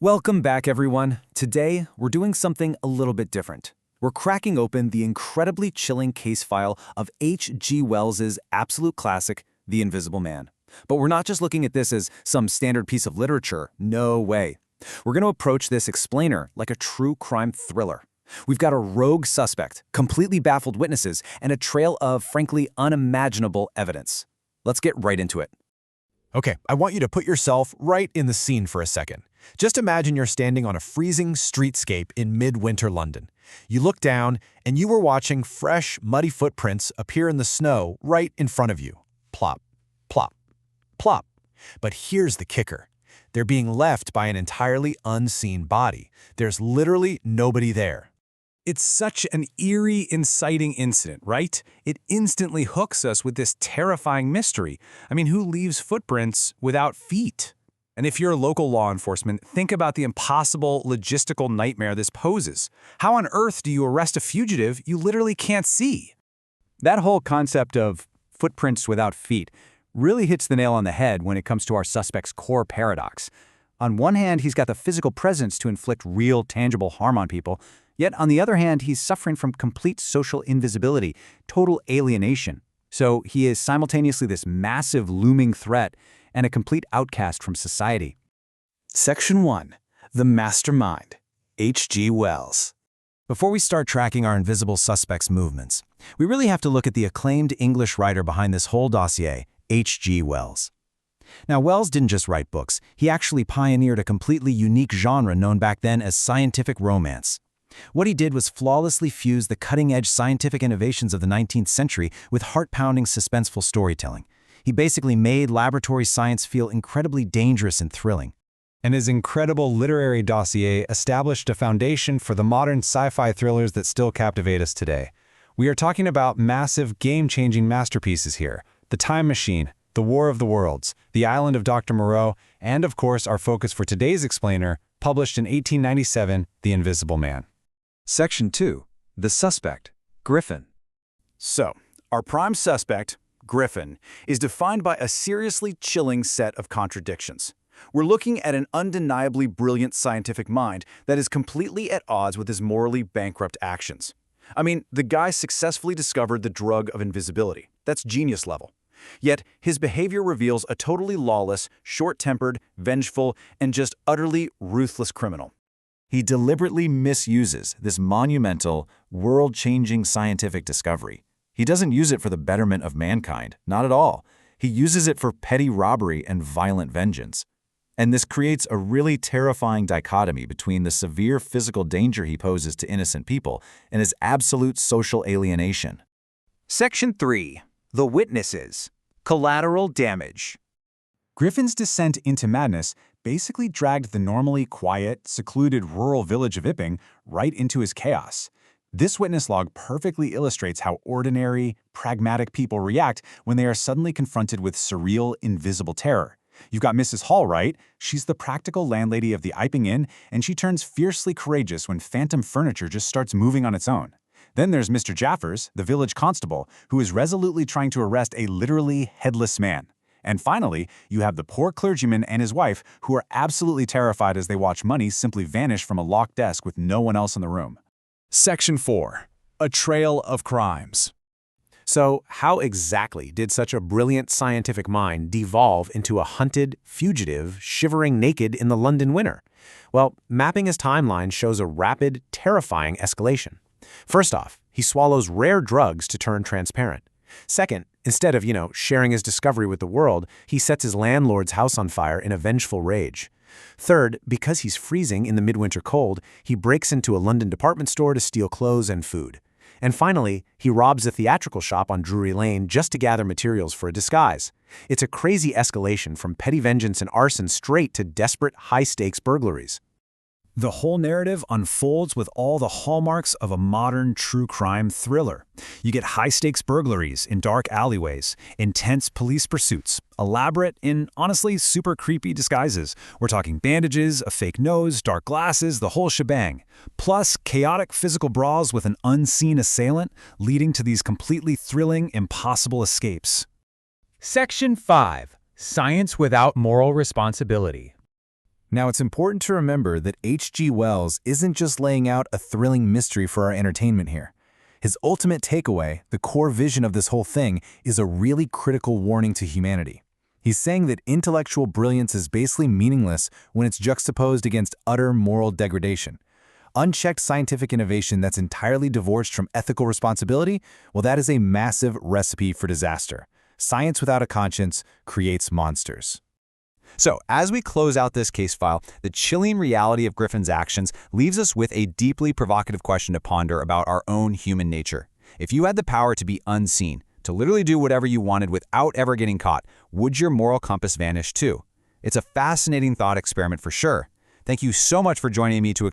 Welcome back, everyone. Today, we're doing something a little bit different. We're cracking open the incredibly chilling case file of H.G. Wells's absolute classic, The Invisible Man. But we're not just looking at this as some standard piece of literature. No way. We're going to approach this explainer like a true crime thriller. We've got a rogue suspect, completely baffled witnesses, and a trail of, frankly, unimaginable evidence. Let's get right into it. Okay, I want you to put yourself right in the scene for a second. Just imagine you're standing on a freezing streetscape in midwinter London. You look down, and you were watching fresh, muddy footprints appear in the snow right in front of you. Plop, plop, plop. But here's the kicker. They're being left by an entirely unseen body. There's literally nobody there. It's such an eerie, inciting incident, right? It instantly hooks us with this terrifying mystery. I mean, who leaves footprints without feet? And if you're local law enforcement, think about the impossible logistical nightmare this poses. How on earth do you arrest a fugitive you literally can't see? That whole concept of footprints without feet really hits the nail on the head when it comes to our suspect's core paradox. On one hand, he's got the physical presence to inflict real, tangible harm on people, yet on the other hand, he's suffering from complete social invisibility, total alienation. So he is simultaneously this massive looming threat and a complete outcast from society. Section 1. The Mastermind. H.G. Wells. Before we start tracking our invisible suspect's movements, we really have to look at the acclaimed English writer behind this whole dossier, H.G. Wells. Now, Wells didn't just write books. He actually pioneered a completely unique genre known back then as scientific romance. What he did was flawlessly fuse the cutting-edge scientific innovations of the 19th century with heart-pounding, suspenseful storytelling. He basically made laboratory science feel incredibly dangerous and thrilling. And his incredible literary dossier established a foundation for the modern sci-fi thrillers that still captivate us today. We are talking about massive, game-changing masterpieces here. The Time Machine, The War of the Worlds, The Island of Dr. Moreau, and of course our focus for today's explainer, published in 1897, The Invisible Man. Section 2. The Suspect, Griffin. So, our prime suspect, Griffin, is defined by a seriously chilling set of contradictions. We're looking at an undeniably brilliant scientific mind that is completely at odds with his morally bankrupt actions. I mean, the guy successfully discovered the drug of invisibility. That's genius level. Yet, his behavior reveals a totally lawless, short-tempered, vengeful, and just utterly ruthless criminal. He deliberately misuses this monumental, world-changing scientific discovery. He doesn't use it for the betterment of mankind, not at all. He uses it for petty robbery and violent vengeance. And this creates a really terrifying dichotomy between the severe physical danger he poses to innocent people and his absolute social alienation. Section 3. The Witnesses. Collateral Damage. Griffin's descent into madness basically dragged the normally quiet, secluded rural village of Iping right into his chaos. This witness log perfectly illustrates how ordinary, pragmatic people react when they are suddenly confronted with surreal, invisible terror. You've got Mrs. Hall, right? She's the practical landlady of the Iping Inn, and she turns fiercely courageous when phantom furniture just starts moving on its own. Then there's Mr. Jaffers, the village constable, who is resolutely trying to arrest a literally headless man. And finally, you have the poor clergyman and his wife, who are absolutely terrified as they watch money simply vanish from a locked desk with no one else in the room. Section 4. A Trail of Crimes. So, how exactly did such a brilliant scientific mind devolve into a hunted fugitive shivering naked in the London winter? Well, mapping his timeline shows a rapid, terrifying escalation. First off, he swallows rare drugs to turn transparent. Second, instead of, sharing his discovery with the world, he sets his landlord's house on fire in a vengeful rage. Third, because he's freezing in the midwinter cold, he breaks into a London department store to steal clothes and food. And finally, he robs a theatrical shop on Drury Lane just to gather materials for a disguise. It's a crazy escalation from petty vengeance and arson straight to desperate, high-stakes burglaries. The whole narrative unfolds with all the hallmarks of a modern true crime thriller. You get high-stakes burglaries in dark alleyways, intense police pursuits, elaborate and honestly super creepy disguises. We're talking bandages, a fake nose, dark glasses, the whole shebang. Plus chaotic physical brawls with an unseen assailant, leading to these completely thrilling, impossible escapes. Section 5. Science Without Moral Responsibility. Now, it's important to remember that H.G. Wells isn't just laying out a thrilling mystery for our entertainment here. His ultimate takeaway, the core vision of this whole thing, is a really critical warning to humanity. He's saying that intellectual brilliance is basically meaningless when it's juxtaposed against utter moral degradation. Unchecked scientific innovation that's entirely divorced from ethical responsibility, well, that is a massive recipe for disaster. Science without a conscience creates monsters. So, as we close out this case file, the chilling reality of Griffin's actions leaves us with a deeply provocative question to ponder about our own human nature. If you had the power to be unseen, to literally do whatever you wanted without ever getting caught, would your moral compass vanish too? It's a fascinating thought experiment for sure. Thank you so much for joining me to